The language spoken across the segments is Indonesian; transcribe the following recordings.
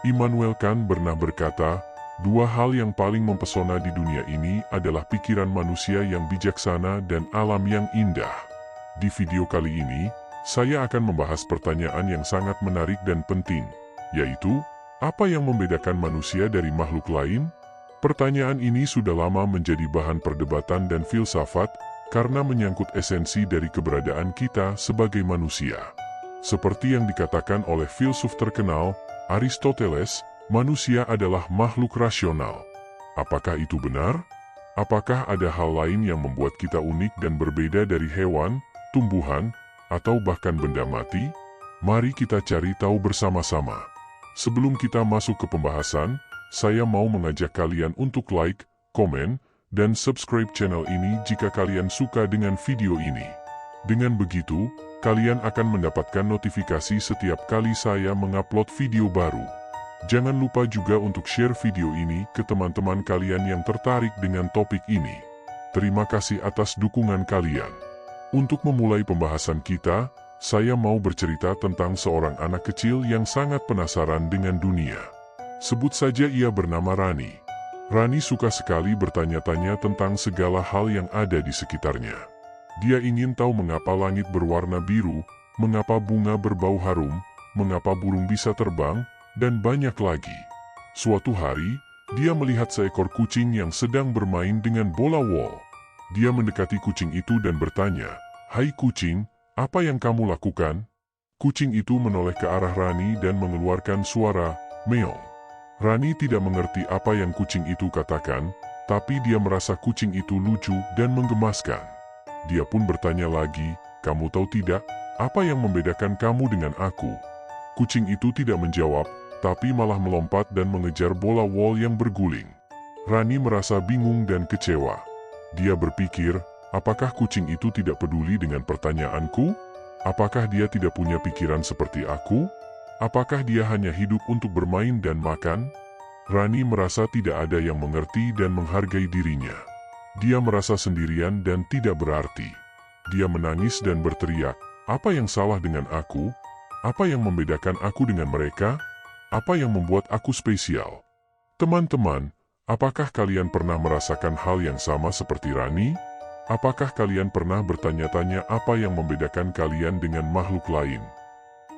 Immanuel Kant pernah berkata, dua hal yang paling mempesona di dunia ini adalah pikiran manusia yang bijaksana dan alam yang indah. Di video kali ini, saya akan membahas pertanyaan yang sangat menarik dan penting, yaitu, apa yang membedakan manusia dari makhluk lain? Pertanyaan ini sudah lama menjadi bahan perdebatan dan filsafat, karena menyangkut esensi dari keberadaan kita sebagai manusia. Seperti yang dikatakan oleh filsuf terkenal, Aristoteles, manusia adalah makhluk rasional. Apakah itu benar? Apakah ada hal lain yang membuat kita unik dan berbeda dari hewan, tumbuhan, atau bahkan benda mati? Mari kita cari tahu bersama-sama. Sebelum kita masuk ke pembahasan, saya mau mengajak kalian untuk like, komen, dan subscribe channel ini jika kalian suka dengan video ini. Dengan begitu, kalian akan mendapatkan notifikasi setiap kali saya mengupload video baru. Jangan lupa juga untuk share video ini ke teman-teman kalian yang tertarik dengan topik ini. Terima kasih atas dukungan kalian. Untuk memulai pembahasan kita, saya mau bercerita tentang seorang anak kecil yang sangat penasaran dengan dunia. Sebut saja ia bernama Rani. Rani suka sekali bertanya-tanya tentang segala hal yang ada di sekitarnya. Dia ingin tahu mengapa langit berwarna biru, mengapa bunga berbau harum, mengapa burung bisa terbang, dan banyak lagi. Suatu hari, dia melihat seekor kucing yang sedang bermain dengan bola wol. Dia mendekati kucing itu dan bertanya, "Hai kucing, apa yang kamu lakukan?" Kucing itu menoleh ke arah Rani dan mengeluarkan suara, meong. Rani tidak mengerti apa yang kucing itu katakan, tapi dia merasa kucing itu lucu dan menggemaskan. Dia pun bertanya lagi, "Kamu tahu tidak, apa yang membedakan kamu dengan aku?" Kucing itu tidak menjawab, tapi malah melompat dan mengejar bola wol yang berguling. Rani merasa bingung dan kecewa. Dia berpikir, apakah kucing itu tidak peduli dengan pertanyaanku? Apakah dia tidak punya pikiran seperti aku? Apakah dia hanya hidup untuk bermain dan makan? Rani merasa tidak ada yang mengerti dan menghargai dirinya. Dia merasa sendirian dan tidak berarti. Dia menangis dan berteriak, "Apa yang salah dengan aku? Apa yang membedakan aku dengan mereka? Apa yang membuat aku spesial?" Teman-teman, apakah kalian pernah merasakan hal yang sama seperti Rani? Apakah kalian pernah bertanya-tanya apa yang membedakan kalian dengan makhluk lain?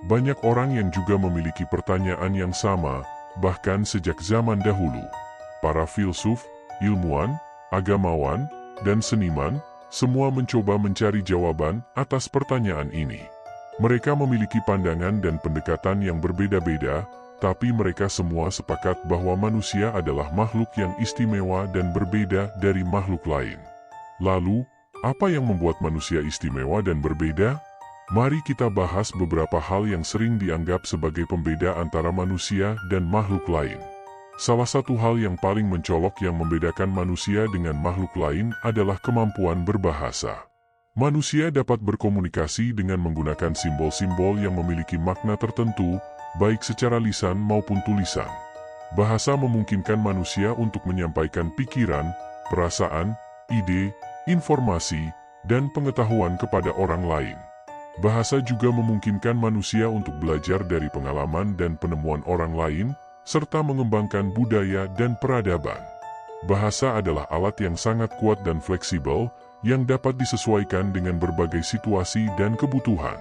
Banyak orang yang juga memiliki pertanyaan yang sama, bahkan sejak zaman dahulu. Para filsuf, ilmuwan, agamawan, dan seniman, semua mencoba mencari jawaban atas pertanyaan ini. Mereka memiliki pandangan dan pendekatan yang berbeda-beda, tapi mereka semua sepakat bahwa manusia adalah makhluk yang istimewa dan berbeda dari makhluk lain. Lalu, apa yang membuat manusia istimewa dan berbeda? Mari kita bahas beberapa hal yang sering dianggap sebagai pembeda antara manusia dan makhluk lain. Salah satu hal yang paling mencolok yang membedakan manusia dengan makhluk lain adalah kemampuan berbahasa. Manusia dapat berkomunikasi dengan menggunakan simbol-simbol yang memiliki makna tertentu, baik secara lisan maupun tulisan. Bahasa memungkinkan manusia untuk menyampaikan pikiran, perasaan, ide, informasi, dan pengetahuan kepada orang lain. Bahasa juga memungkinkan manusia untuk belajar dari pengalaman dan penemuan orang lain, serta mengembangkan budaya dan peradaban. Bahasa adalah alat yang sangat kuat dan fleksibel, yang dapat disesuaikan dengan berbagai situasi dan kebutuhan.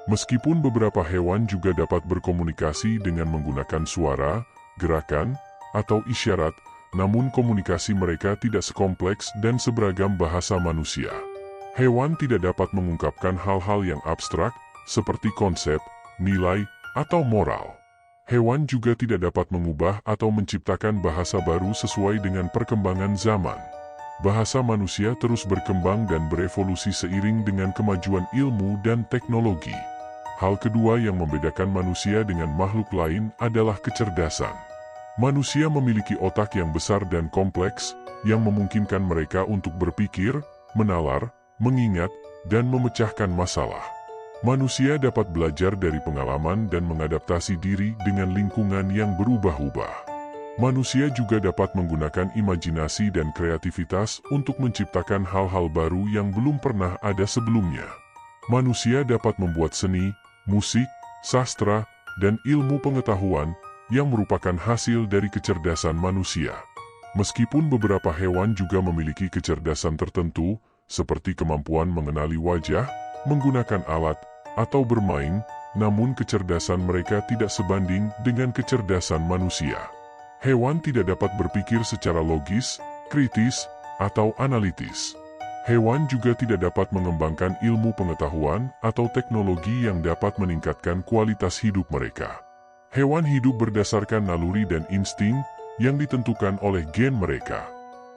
Meskipun beberapa hewan juga dapat berkomunikasi dengan menggunakan suara, gerakan, atau isyarat, namun komunikasi mereka tidak sekompleks dan seberagam bahasa manusia. Hewan tidak dapat mengungkapkan hal-hal yang abstrak, seperti konsep, nilai, atau moral. Hewan juga tidak dapat mengubah atau menciptakan bahasa baru sesuai dengan perkembangan zaman. Bahasa manusia terus berkembang dan berevolusi seiring dengan kemajuan ilmu dan teknologi. Hal kedua yang membedakan manusia dengan makhluk lain adalah kecerdasan. Manusia memiliki otak yang besar dan kompleks, yang memungkinkan mereka untuk berpikir, menalar, mengingat, dan memecahkan masalah. Manusia dapat belajar dari pengalaman dan mengadaptasi diri dengan lingkungan yang berubah-ubah. Manusia juga dapat menggunakan imajinasi dan kreativitas untuk menciptakan hal-hal baru yang belum pernah ada sebelumnya. Manusia dapat membuat seni, musik, sastra, dan ilmu pengetahuan, yang merupakan hasil dari kecerdasan manusia. Meskipun beberapa hewan juga memiliki kecerdasan tertentu, seperti kemampuan mengenali wajah, menggunakan alat, atau bermain, namun kecerdasan mereka tidak sebanding dengan kecerdasan manusia. Hewan tidak dapat berpikir secara logis, kritis, atau analitis. Hewan juga tidak dapat mengembangkan ilmu pengetahuan atau teknologi yang dapat meningkatkan kualitas hidup mereka. Hewan hidup berdasarkan naluri dan insting yang ditentukan oleh gen mereka.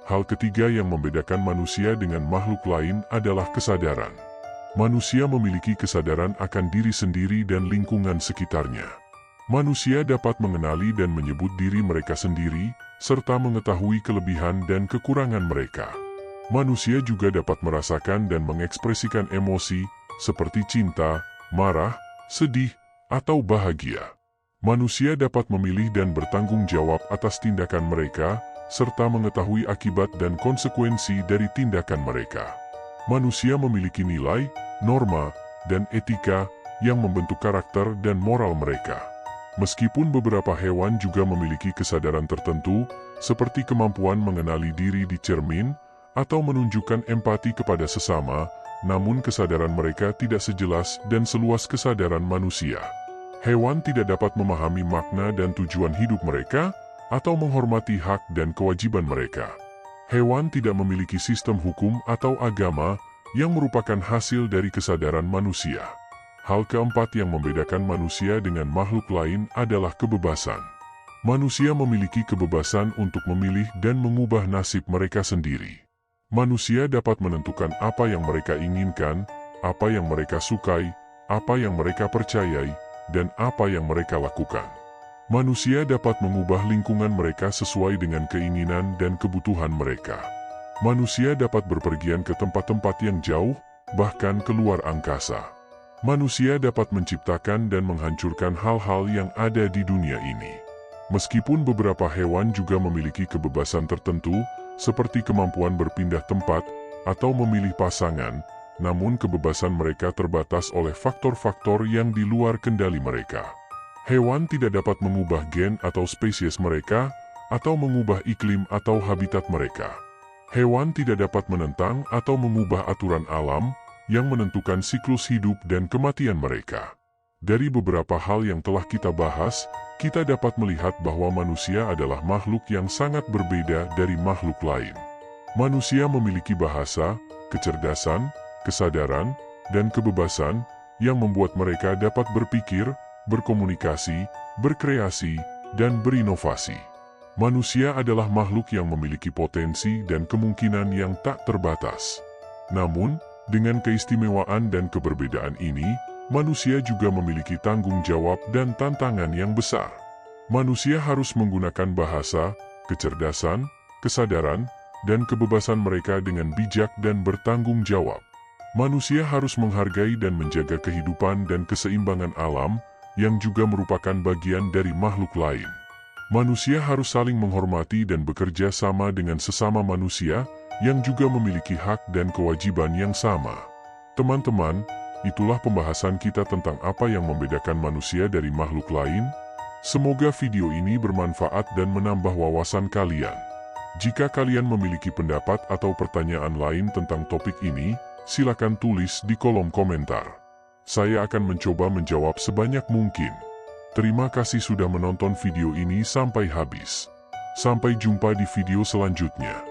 Hal ketiga yang membedakan manusia dengan makhluk lain adalah kesadaran. Manusia memiliki kesadaran akan diri sendiri dan lingkungan sekitarnya. Manusia dapat mengenali dan menyebut diri mereka sendiri, serta mengetahui kelebihan dan kekurangan mereka. Manusia juga dapat merasakan dan mengekspresikan emosi, seperti cinta, marah, sedih, atau bahagia. Manusia dapat memilih dan bertanggung jawab atas tindakan mereka, serta mengetahui akibat dan konsekuensi dari tindakan mereka. Manusia memiliki nilai, norma, dan etika yang membentuk karakter dan moral mereka. Meskipun beberapa hewan juga memiliki kesadaran tertentu, seperti kemampuan mengenali diri di cermin, atau menunjukkan empati kepada sesama, namun kesadaran mereka tidak sejelas dan seluas kesadaran manusia. Hewan tidak dapat memahami makna dan tujuan hidup mereka, atau menghormati hak dan kewajiban mereka. Hewan tidak memiliki sistem hukum atau agama yang merupakan hasil dari kesadaran manusia. Hal keempat yang membedakan manusia dengan makhluk lain adalah kebebasan. Manusia memiliki kebebasan untuk memilih dan mengubah nasib mereka sendiri. Manusia dapat menentukan apa yang mereka inginkan, apa yang mereka sukai, apa yang mereka percayai, dan apa yang mereka lakukan. Manusia dapat mengubah lingkungan mereka sesuai dengan keinginan dan kebutuhan mereka. Manusia dapat berpergian ke tempat-tempat yang jauh, bahkan keluar angkasa. Manusia dapat menciptakan dan menghancurkan hal-hal yang ada di dunia ini. Meskipun beberapa hewan juga memiliki kebebasan tertentu, seperti kemampuan berpindah tempat atau memilih pasangan, namun kebebasan mereka terbatas oleh faktor-faktor yang di luar kendali mereka. Hewan tidak dapat mengubah gen atau spesies mereka, atau mengubah iklim atau habitat mereka. Hewan tidak dapat menentang atau mengubah aturan alam yang menentukan siklus hidup dan kematian mereka. Dari beberapa hal yang telah kita bahas, kita dapat melihat bahwa manusia adalah makhluk yang sangat berbeda dari makhluk lain. Manusia memiliki bahasa, kecerdasan, kesadaran, dan kebebasan yang membuat mereka dapat berpikir, berkomunikasi, berkreasi, dan berinovasi. Manusia adalah makhluk yang memiliki potensi dan kemungkinan yang tak terbatas. Namun, dengan keistimewaan dan keberbedaan ini, manusia juga memiliki tanggung jawab dan tantangan yang besar. Manusia harus menggunakan bahasa, kecerdasan, kesadaran, dan kebebasan mereka dengan bijak dan bertanggung jawab. Manusia harus menghargai dan menjaga kehidupan dan keseimbangan alam, yang juga merupakan bagian dari makhluk lain. Manusia harus saling menghormati dan bekerja sama dengan sesama manusia, yang juga memiliki hak dan kewajiban yang sama. Teman-teman, itulah pembahasan kita tentang apa yang membedakan manusia dari makhluk lain. Semoga video ini bermanfaat dan menambah wawasan kalian. Jika kalian memiliki pendapat atau pertanyaan lain tentang topik ini, silakan tulis di kolom komentar. Saya akan mencoba menjawab sebanyak mungkin. Terima kasih sudah menonton video ini sampai habis. Sampai jumpa di video selanjutnya.